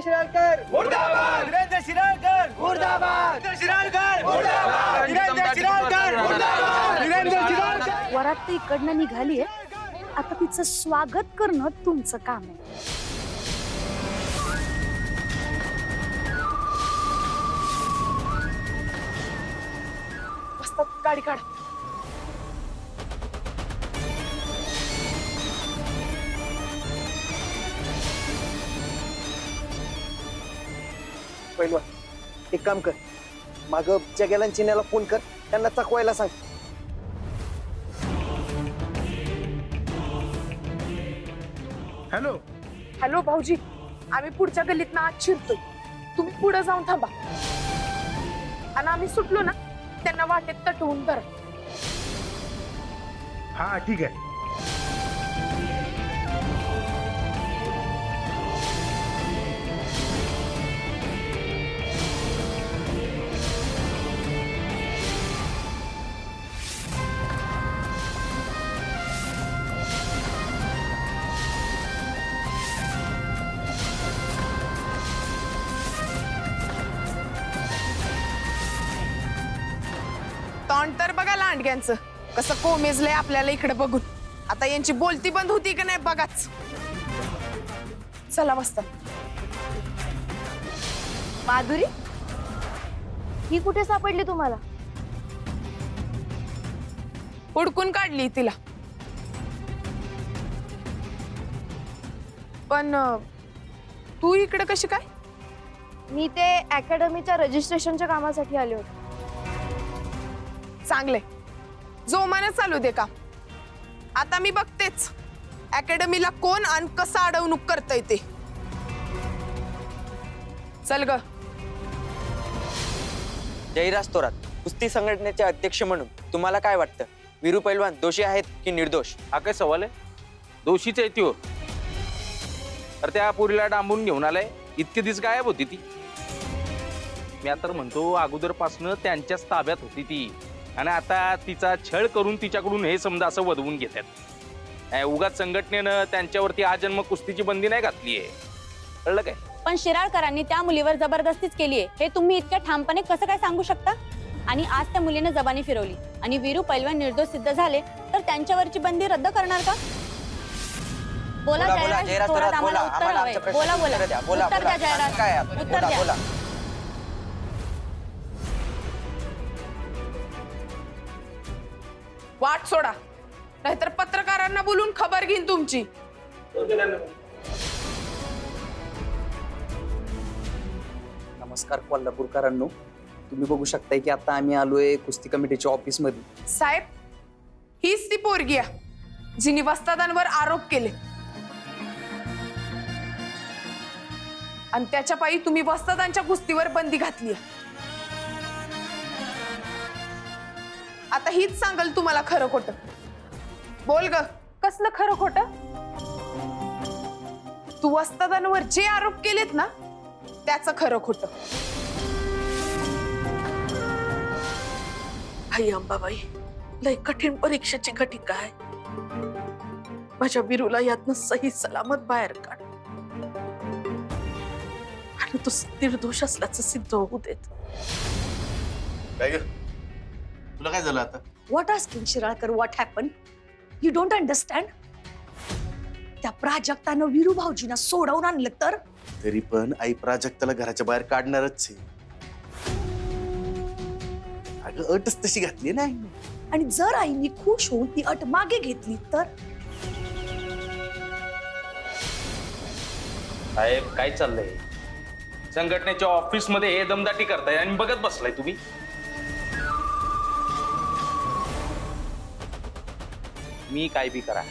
शिराळकर मुर्दाबाद, वीरेंद्र शिराळकर मुर्दाबाद, शिराळकर मुर्दाबाद, वीरेंद्र शिराळकर मुर्दाबाद, वीरेंद्र शिराळकर। वरात इकडनं निघालीये, आता तिचं स्वागत करणं तुमचं काम आहे। गाडी काढ। पहिलं एक काम कर, माग जगेला चिन्याला फोन कर, त्यांना चकवायला सांग। हॅलो हॅलो भाऊजी, आम्ही पुढच्या गल्लीत आत शिरतोय, तुम्ही पुढे जाऊन थांबा आणि आम्ही सुटलो ना त्यांना वाटेत तटवून धरा। हा ठीक आहे। तोंड तर बघा लांडग्यांचं कसं कोमेजलंय आपल्याला इकडे बघून। आता यांची बोलती बंद होती की नाही बघाच। चला मस्त। माधुरी, ही कुठे सापडली तुम्हाला? हुडकून काढली तिला, पण तू इकडे कशी काय? मी ते अकॅडमीच्या रजिस्ट्रेशनच्या कामासाठी आले होते। चांगले, जोमाने चालू दे का। आता मी बघतेच अकॅडमीला कोण आणि कसं अडवणूक करतय ते। चल ग। जयराज थोरात, कुस्ती संघटनेचे अध्यक्ष म्हणून तुम्हाला काय वाटतं, वीरू पैलवान दोषी आहेत की निर्दोष? हा काय सवाल आहे? दोषीच आहे ती। तर त्या पोरीला डांबून घेऊन आलाय, इतके दिवस गायब होती ती। मी आता म्हणतो अगोदरपासून त्यांच्याच ताब्यात होती ती, आणि आता तिचा छळ करून तिच्याकडून हे समजा असं वधवून घेतात। उगाच संघटनेनं त्यांच्यावरती आजन्म कुस्तीची बंदी नाही घातली आहे, कळलं काय? पण शिराळकरांनी त्या मुलीवर जबरदस्तीच केली आहे हे तुम्ही इतक्या ठामपणे कसं काय सांगू शकता? आणि आज त्या मुलीने जबानी फिरवली आणि वीरू पैलवान निर्दोष सिद्ध झाले तर त्यांच्यावरची बंदी रद्द करणार का? बोला जयराज थोरात, आम्हाला उत्तर हवंय। बोला बोला, उत्तर द्या जयराज, उत्तर द्या। वाट सोडा, नाहीतर पत्रकारांना बोलून खबर घेईन तुमची। नमस्कार कोल्हापूरकरांनो, तुम्ही बघू शकताय की आता आम्ही आलोय कुस्ती कमिटीच्या ऑफिस मध्ये। साहेब, हीच ती पोरगी आहे जिने वस्तादांवर आरोप केले, आणि त्याच्या पायी तुम्ही वस्तादांच्या कुस्तीवर बंदी घातली। आता हीच सांगल तुम्हाला खरं खोटं। बोल ग, कसलं खरं खोटं? तू वस्तादांवर जे आरोप केलेत ना त्याचं खरं खोटं। आई अंबाबाई, लय कठीण परीक्षेची घटिका आहे। माझ्या वीरूला यातनं सही सलामत बाहेर काढ आणि तो निर्दोष असल्याचं सिद्ध होऊ देत। तुला काय झालं आता? What asking Shiralkar, what happen? You don't understand? त्या प्राजक्तानं वीरू भाऊजींना सोडवून आणलं तर? तरी पण आई प्राजक्ताला घराच्या बाहेर काढणारच आहे। अगं अटच तशी घातली नाही, आणि जर आईनी खुश होऊन ती अट मागे घेतली तर? साहेब काय चाललंय? संघटनेच्या ऑफिस मध्ये हे दमदाटी करताय आणि बघत बसलाय तुम्ही? मी काय बी करा,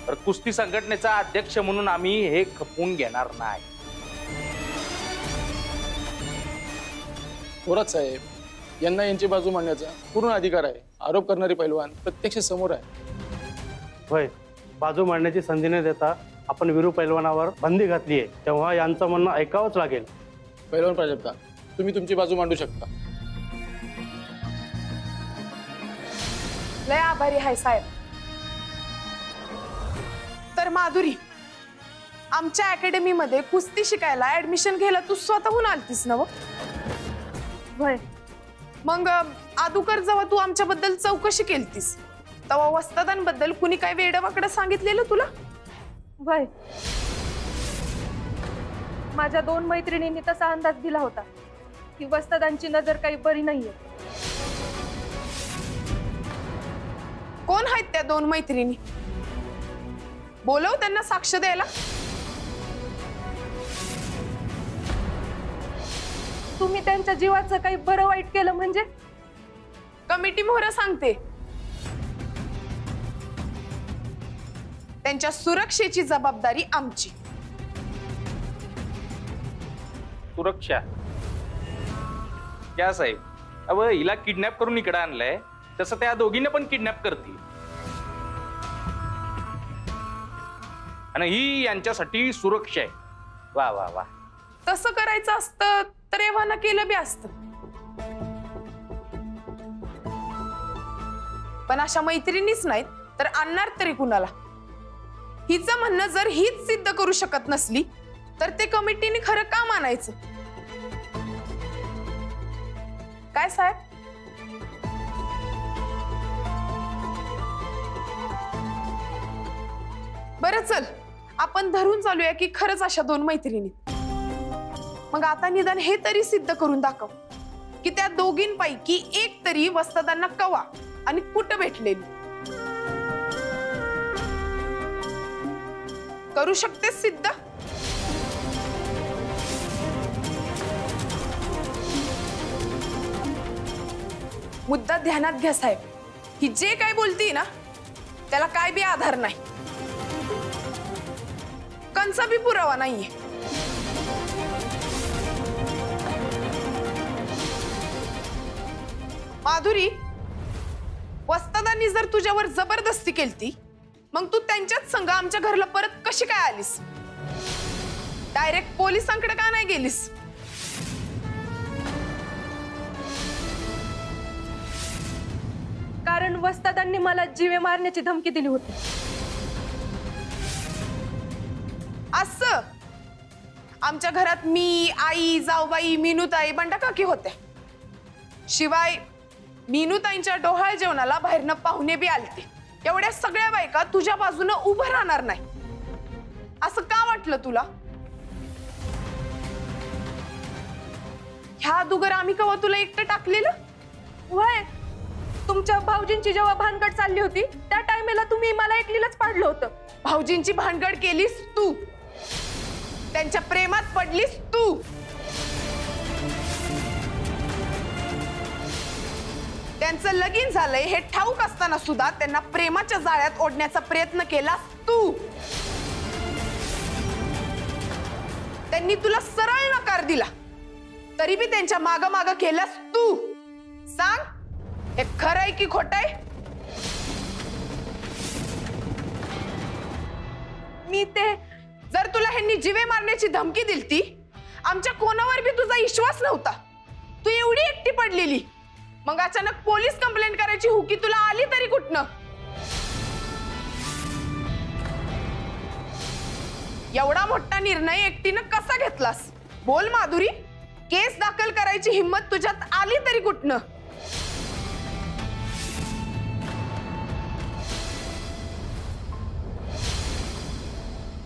तर कुस्ती संघटनेचा अध्यक्ष म्हणून आम्ही हे खपवून घेणार नाही। थोरात साहेब, यांना यांची बाजू मांडण्याचा पूर्ण अधिकार आहे। आरोप करणारी पैलवान प्रत्यक्ष समोर आहे। होय, बाजू मांडण्याची संधी न देता आपण वीरू पैलवानावर बंदी घातली आहे, तेव्हा यांचं म्हणणं ऐकावंच लागेल। पैलवान प्राजक्ता, तुम्ही तुमची बाजू मांडू शकता। लय आभारी आहे साहेब। तर माधुरी, आमच्या अकॅडमीमध्ये कुस्ती शिकायला ऍडमिशन घ्यायला तू स्वतःहून आलतीस ना? वय मग आदुकर जेव्हा तू आमच्याबद्दल चौकशी केलतीस तेव्हा वस्तादांबद्दल कुणी काय वेडवाकडं सांगितलेलं तुला? वय माझ्या 2 मैत्रिणींनी तसा अंदाज दिला होता की वस्तादांची नजर काही बरी नाहीये. कोण आहेत त्या 2 मैत्रिणी? बोलव त्यांना साक्ष द्यायला. तुम्ही त्यांच्या जीवाचं काही बरं वाईट केलं म्हणजे? कमिटी मोहर सांगते. त्यांच्या सुरक्षेची जबाबदारी आमची. सुरक्षा क्या साहेब? अब हिला किडनॅप करून इकडे आणलंय, तसं त्या दोघींना पण किडनॅप करतील आणि ही यांच्यासाठी सुरक्षा आहे. वा वा वा. तसं करायचं असतं तर एव्हाना केलं बी असतं. पण अशा मैत्रिणीच नाहीत तर आणणार तरी कुणाला? हिचं म्हणणं जर हीच सिद्ध करू शकत नसली तर ते कमिटीने खरं का मानायचं? काय साहेब? बरं चल, आपण धरून चालूया की खरंच अशा 2 मैत्रिणी. मग आता निदान हे तरी सिद्ध करून दाखव की त्या दोघींपैकी एक तरी वस्तादांना कवा आणि कुठं भेटलेली. करू शकतेस सिद्ध? मुद्दा ध्यानात घ्या साहेब, ही जे काय बोलती ना त्याला काय बी आधार नाही, कंचा बी पुरावा नाहीये. माधुरी, वस्तादांनी जर तुझ्यावर जबरदस्ती केलती मग तू त्यांच्याच संग आमच्या घरला परत कशी काय आलीस? डायरेक्ट पोलिसांकडे का नाही गेलीस? कारण वस्तादांनी मला जीवे मारण्याची धमकी दिली होती. असं? आमच्या घरात मी, आई, जाऊबाई, मीनूताई, बंडा काकी होते. शिवाय मीनूताईंच्या डोहाळ जेवणाला बाहेरनं पाहुणे बी आलते. एवढ्या सगळ्या बायका तुझ्या बाजूने उभं राहणार नाही असं का वाटलं तुला? ह्या अगोदर आम्ही कवा तुला एकटं टाकलेलं? वय तुमच्या भाऊजींची जेव्हा भानगड चालली होती त्या टाइमेला तुम्ही मला एकलीलाच पाडलं होतं. भाऊजींची भानगड केलीस तू, त्यांच्या प्रेमात पडलीस तू. त्यांचं लगीन झालंय हे ठाऊक असताना सुद्धा त्यांना प्रेमाच्या जाळ्यात ओढण्याचा प्रयत्न केलास तू. त्यांनी तुला सरळ नकार दिला तरी बी त्यांच्या माग माग केलास तू. सांग, हे खरं आहे की खोटं आहे? मी ते जर तुला ह्यांनी जीवे मारण्याची धमकी दिलती, आमच्या कोणावर बी तुझा विश्वास नव्हता, तू एवढी एकटी पडलेली, मग अचानक पोलीस कंप्लेंट करायची हुकी तुला आली तरी कुठनं? एवढा मोठा निर्णय एकटीनं कसा घेतलास? बोल माधुरी, केस दाखल करायची हिम्मत तुझ्यात आली तरी कुठनं?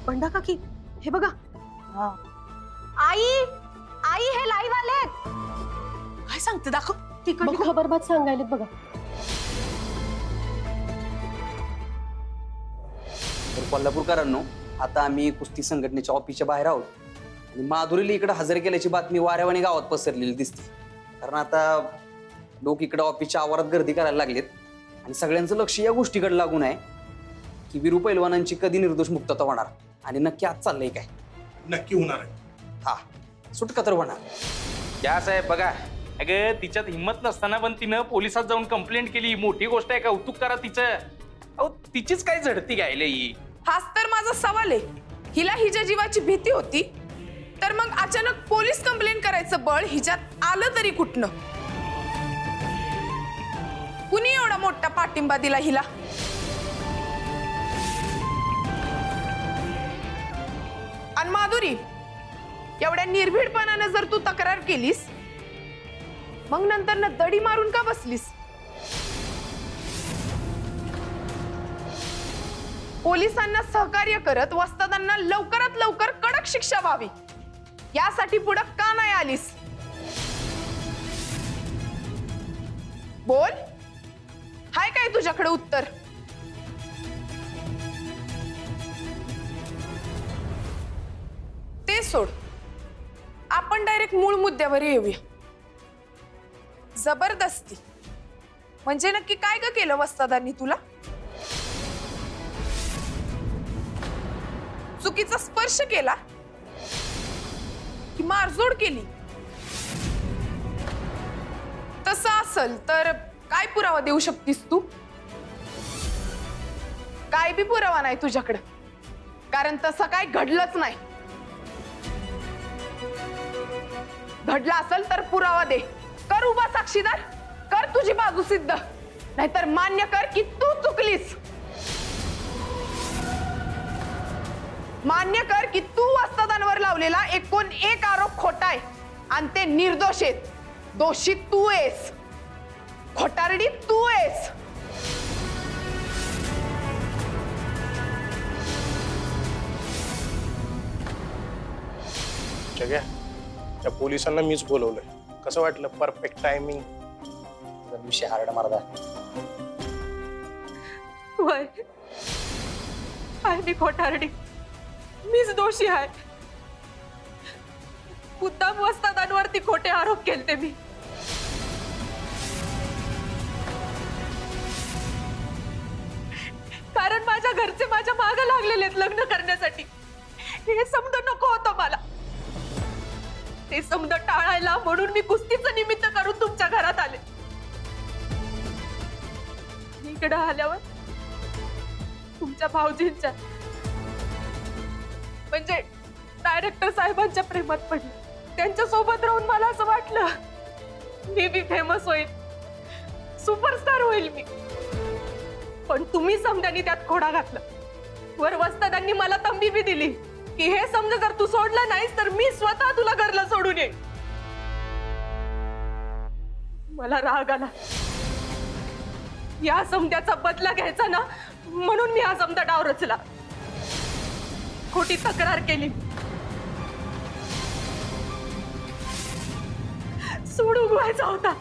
बंडा काकी, हे बघा. आई, आई हे लाईव्ह आलेत. काय सांगते? दाखव. तिकडे खबरबात सांगायलेत बघा. तर कोल्हापूरकरांनो, आता आम्ही कुस्ती संघटनेच्या ऑफिसच्या बाहेर आहोत आणि माधुरीला इकडे हजर केल्याची बातमी वाऱ्यावानी गावात पसरलेली दिसते. कारण आता लोक इकडे ऑफिसच्या आवारात गर्दी करायला लागलेत आणि सगळ्यांचं लक्ष या गोष्टीकडे लागून आहे की वीरू पैलवानांची कधी निर्दोष मुक्तता होणार आणि नक्की आज चाललंय काय? नक्की होणार आहे. हा, सुटका तर होणार. क्या साहेब बघा, अगं तिच्यात हिंमत नसताना पण तिनं पोलिसात जाऊन कंप्लेंट केली. मोठी गोष्ट आहे, कौतुक करा तिचं. अहो तिचीच काय झडती घ्यायला ही? हाच तर माझा सवाल आहे. हिला हिच्या जीवाची भीती होती तर मग अचानक पोलीस कंप्लेंट करायचं बळ हिच्यात आलं तरी कुठनं? कुणी एवढा मोठा पाठिंबा दिला हिला? माधुरी, एवढ्या निर्भीडपणाने जर तू तक्रार केलीस, मग नंतर ना दडी मारून का बसलीस? पोलिसांना सहकार्य करत वस्तादांना लवकरात लवकर कडक शिक्षा व्हावी यासाठी पुढे का नाही आलीस? बोल, हाय काय तुझ्याकडे उत्तर? ते सोड, आपण डायरेक्ट मूळ मुद्द्यावर येऊया. जबरदस्ती म्हणजे नक्की काय ग केलं वस्तादांनी तुला? चुकीचा स्पर्श केला की मारझोड केली? तसं असल तर काय पुरावा देऊ शकतीस तू? काय बी पुरावा नाही तुझ्याकडे, कारण तसं काय घडलंच नाही. घडला असेल तर पुरावा दे. कर उभा साक्षीदार, कर तुझी बाजू सिद्ध, नाहीतर मान्य कर की तू चुकलीस. मान्य कर की तू वस्तादांवर लावलेला एकूण एक आरोप खोटा आहे आणि ते निर्दोष आहेत. दोषी तू आहेस, खोटारडी तू आहेस. जग्या, त्या पोलिसांना मीच बोलवलंय. कसं वाटलं? Perfect timing. विषय हार्ड मारदा. वय आहे मी खोटारडी, मीच दोषी आहे. मुद्दाम वस्तादांवरती खोटे आरोप केलते मी. कारण माझ्या घरचे माझ्या मागे लागलेले आहेत लग्न करण्यासाठी. हे समज नको होतं मला. ते समज टाळायला म्हणून मी कुस्तीचं निमित्त करून तुमच्या घरात आले. इकडे आल्यावर तुमच्या भाऊजींच्या म्हणजे डायरेक्टर साहेबांच्या प्रेमात पडले. त्यांच्या सोबत राहून मला असं वाटलं मी बी फेमस होईल, सुपरस्टार होईल मी. पण तुम्ही समजानी त्यात खोडा घातला. वर वस्तादांनी मला तंबी बी दिली की हे समजा जर तू सोडलं नाहीस तर मी स्वतः तुला घरला सोडून येईन. मला राग आला. या समद्याचा बदला घ्यायचा ना, म्हणून मी हा समजा डाव रचला. खोटी तक्रार केली. सूड उगवायचा होता.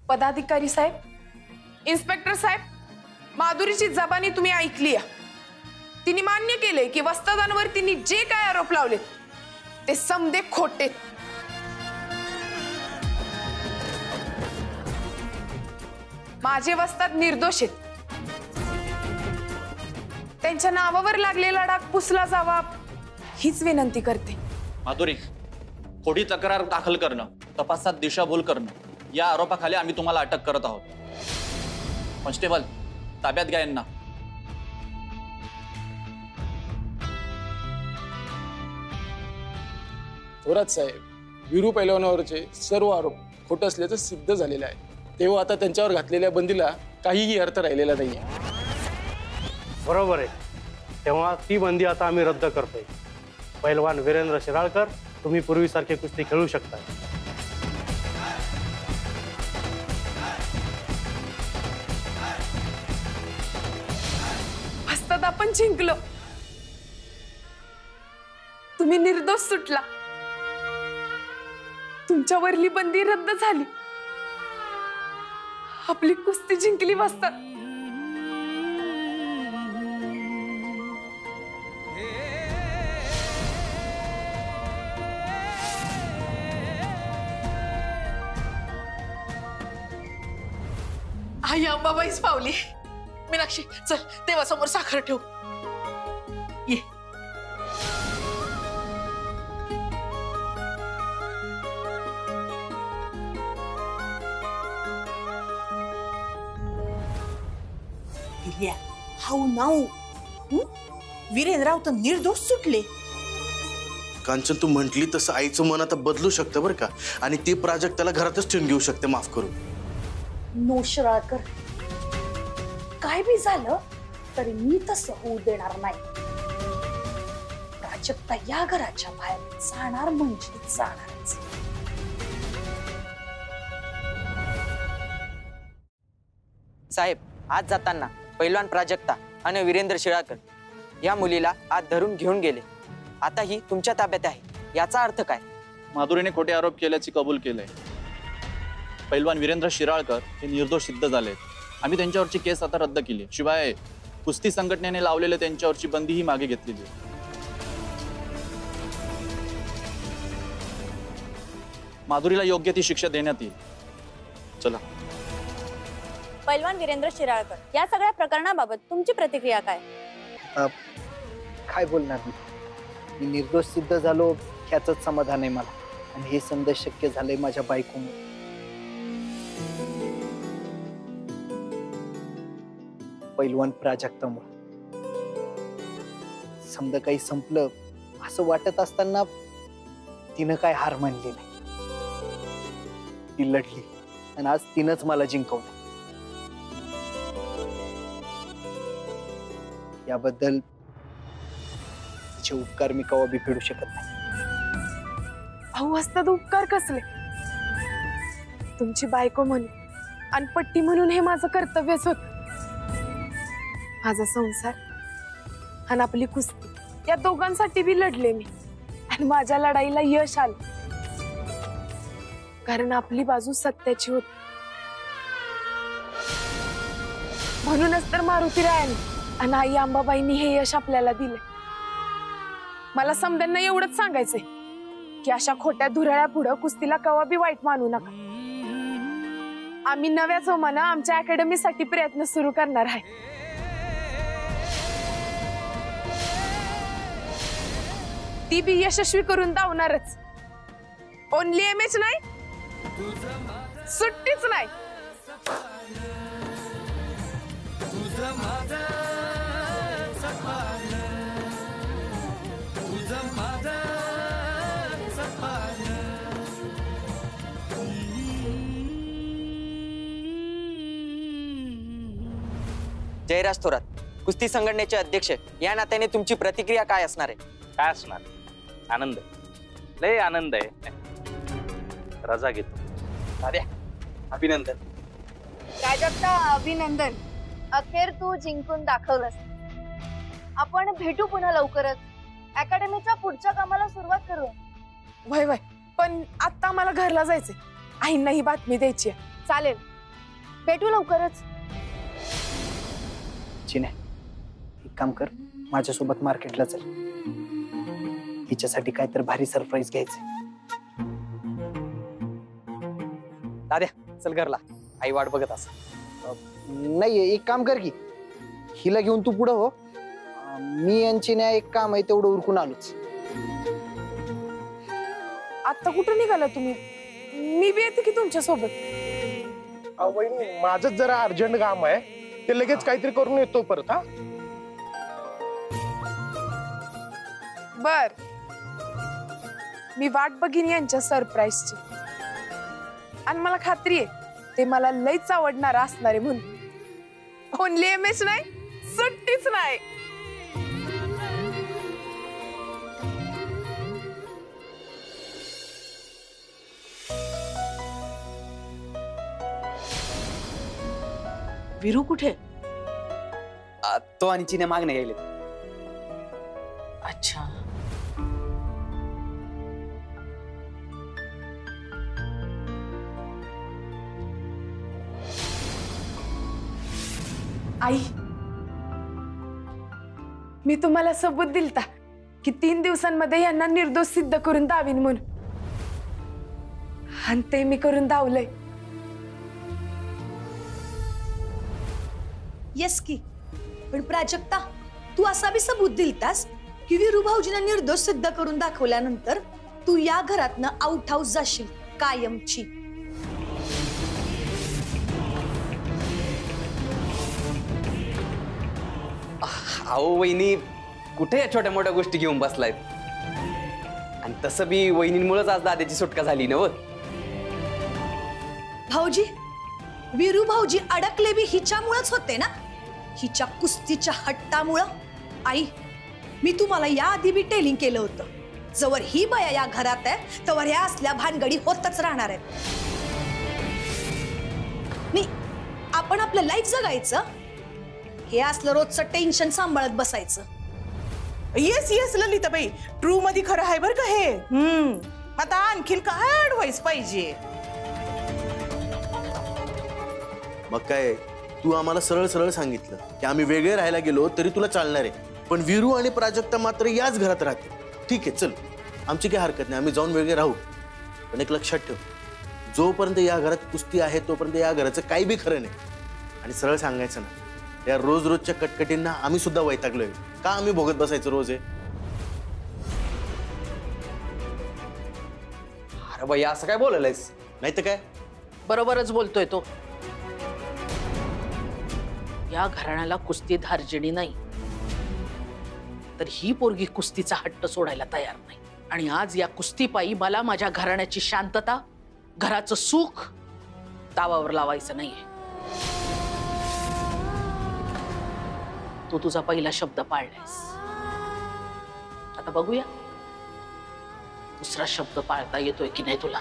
पदाधिकारी साहेब, इन्स्पेक्टर साहेब, माधुरीची जबानी तुम्ही ऐकली. तिने मान्य केले की वस्तादांवर तिने जे काय आरोप लावले ते समदे खोटे. माझे वस्ताद निर्दोष आहेत. त्यांच्या नावावर लागलेला डाग पुसला जावा हीच विनंती करते. माधुरी, खोटी तक्रार दाखल करणं, तपासात दिशाभूल करणं या आरोपाखाली आम्ही तुम्हाला अटक करत आहोत. कॉन्स्टेबल, ताब्यात घ्या यांना. थोरात साहेब, वीरू पैलवानावरचे सर्व आरोप खोटे असल्याचं सिद्ध झालेलं आहे. तेव्हा आता त्यांच्यावर घातलेल्या बंदीला काहीही अर्थ राहिलेला नाहीये. बरोबर आहे. तेव्हा ती बंदी आता आम्ही रद्द करतोय. पैलवान वीरेंद्र शिराळकर, तुम्ही पूर्वीसारखी कुस्ती खेळू शकता. वस्ताद आपण जिंकलो. तुम्ही निर्दोष सुटला. तुमच्यावरली बंदी रद्द झाली. आपली कुस्ती जिंकली वस्ताद. आई अंबाबाईच पावली. मीनाक्षी, चल देवासमोर साखर ठेव. ये. हाऊ नाऊ वीरेंद्रराव तर निर्दोष सुटले. कांचन, तू म्हंटली तसं आईचं मन आता बदलू शकतं बरं का. आणि ती प्राजक्ताला घरातच ठेवून घेऊ शकते माफ करून. नो शिराळकर, काय काय बी झालं तरी मी तसं होऊ देणार नाही. प्राजक्ता या घराच्या बाहेर जाणार म्हणजे जाणारच. साहेब, आज जाताना पैलवान प्राजक्ता आणि वीरेंद्र शिराळकर या मुलीला आज धरून घेऊन गेले. आता ही तुमच्या ताब्यात आहे. याचा अर्थ काय? माधुरीने खोटे आरोप केल्याची कबूल केलंय. पैलवान वीरेंद्र शिराळकर हे निर्दोष सिद्ध झालेत. आम्ही त्यांच्यावरची केस आता रद्द केली. शिवाय कुस्ती संघटनेने लावलेले त्यांच्यावरची बंदीही मागे घेतलेली आहे. माधुरीला योग्य ती शिक्षा देण्यात येईल. चला. पैलवान वीरेंद्र शिराळकर, या सगळ्या प्रकरणाबाबत तुमची प्रतिक्रिया काय? काय बोलणार मी निर्दोष सिद्ध झालो ह्याचंच समाधान आहे मला. आणि हे समजा शक्य झालंय माझ्या बायकोमुळे. पैलवान प्राजक्तामुळे. समजा काही संपलं असं वाटत असताना तिनं काय हार मानली नाही. ती लढली आणि आज तिनंच मला जिंकवलं. याबद्दल तिचे उपकार मी कवा बी फेडू शकत नाही. अहो, असतात उपकार कसले? तुमची बायको म्हणून आणि पट्टी म्हणून हे माझं कर्तव्यच होत. माझा संसार आणि आपली कुस्ती या दोघांसाठी बी लढले मी आणि माझ्या लढाईला यश आलं. कारण आपली बाजू सत्याची होती. म्हणूनच तर मारुती रायाने आणि आई अंबाबाईंनी हे यश आपल्याला दिले. मला समद्यांना एवढंच सांगायचंय की अशा खोट्या धुरळ्या पुढं कुस्तीला कवा बी वाईट मानू नका. आम्ही नव्या जोमानं आमच्या अकॅडमीसाठी प्रयत्न सुरू करणार आहे. ती बी यशस्वी करून दावणारच. ओनली एमएच नाही, सुट्टीच नाही. जयराज थोरात, कुस्ती संघटनेचे अध्यक्ष या नात्याने तुमची प्रतिक्रिया काय असणार आहे? काय असणार? आनंद, लय आनंद आहे. रजा घेतो. अरे अभिनंदन. प्राजक्ता, अभिनंदन. अखेर तू जिंकून दाखवलंस. आपण भेटू पुन्हा लवकरच. अकॅडमीच्या पुढच्या कामाला सुरुवात करू. वय वय, पण आता मला घरला जायचंय. आईंना ही बातमी द्यायची आहे. चालेल, भेटू लवकरच. चिने, एक काम कर, माझ्यासोबत मार्केटला चल. हिच्यासाठी काहीतरी भारी सरप्राईज घ्यायचं. दाद्या, चल घरला. आई वाट बघत अस. नाही, एक काम कर की हिला घेऊन तू पुढं हो. मी यांची नाही एक काम आहे तेवढं उरकून आलोच. आता कुठं निघाला तुम्ही? मी बी येते की तुमच्या सोबत. वहिनी, माझंच जरा अर्जंट काम आहे, ते लगेच काहीतरी करून येतो परत. हा, बर. मी वाट बघीन यांच्या सरप्राईजची. आणि मला खात्री आहे ते मला लईच आवडणार असणारे म्हणून. ओनली एमएच नाही, सुट्टीच नाही. विरू कुठे? तो आणि चिने मागणे गेले. अच्छा. आई, मी तुम्हाला सबूत दिलता की 3 दिवसांमध्ये यांना निर्दोष सिद्ध करून दावीन म्हणून. आणि ते मी करून दावलंय. येस की, पण प्राजक्ता, तू असा बी सबूत दिलतास की वीरू भाऊजींना निर्दोष सिद्ध करून दाखवल्यानंतर तू या घरातनं आउट हाऊस जाशील कायमची. अहो वहिनी, कुठे या छोट्या मोठ्या गोष्टी घेऊन बसलायत? आणि तसं बी वहिनींमुळेच आज दादाची सुटका झाली ना. भाऊजी, वीरू भाऊजी अडकले बी हिच्यामुळेच होते ना. हिच्या कुस्तीच्या हट्टामुळं आई मी तुम्हाला याआधी बी टेलिंग केलं होतं, जवळ ही बया या घरात आहे तवर ह्या असल्या भानगडी होतच राहणार आहेत. मी आपण आपलं लाईफ जगायचं, हे असलं रोजचं टेन्शन सांभाळत बसायचं. येस येस ललिताबाई, ट्रू मध्ये खरं आहे बरं का हे. आता आणखीन काय ऍडवाइस पाहिजे? मग काय, तू आम्हाला सरळ सरळ सांगितलं की आम्ही वेगळे राहायला गेलो तरी तुला चालणार आहे, पण वीरू आणि प्राजक्ता मात्र याच घरात राहते. ठीक आहे चल, आमची काही हरकत नाही, आम्ही जाऊन वेगळे राहू. पण एक लक्षात ठेव, जोपर्यंत या घरात कुस्ती आहे तोपर्यंत या घराचं काही बी खरं नाही. आणि सरळ सांगायचं ना, या रोज रोजच्या कटकटींना आम्ही सुद्धा वैतागलोय. का आम्ही भोगत बसायचं रोज आहे? अरे बाई असं काय बोलायलायस? नाही तर काय, बरोबरच बोलतोय तो. या घराण्याला कुस्ती धार्जिणी नाही, तर ही पोरगी कुस्तीचा हट्ट सोडायला तयार नाही. आणि आज या कुस्तीपायी मला माझ्या घराण्याची शांतता, घराचं सुख दावावर लावायचं नाहीये. तू तुझा पहिला शब्द पाळलायस, आता बघूया दुसरा शब्द पाळता येतोय की नाही तुला.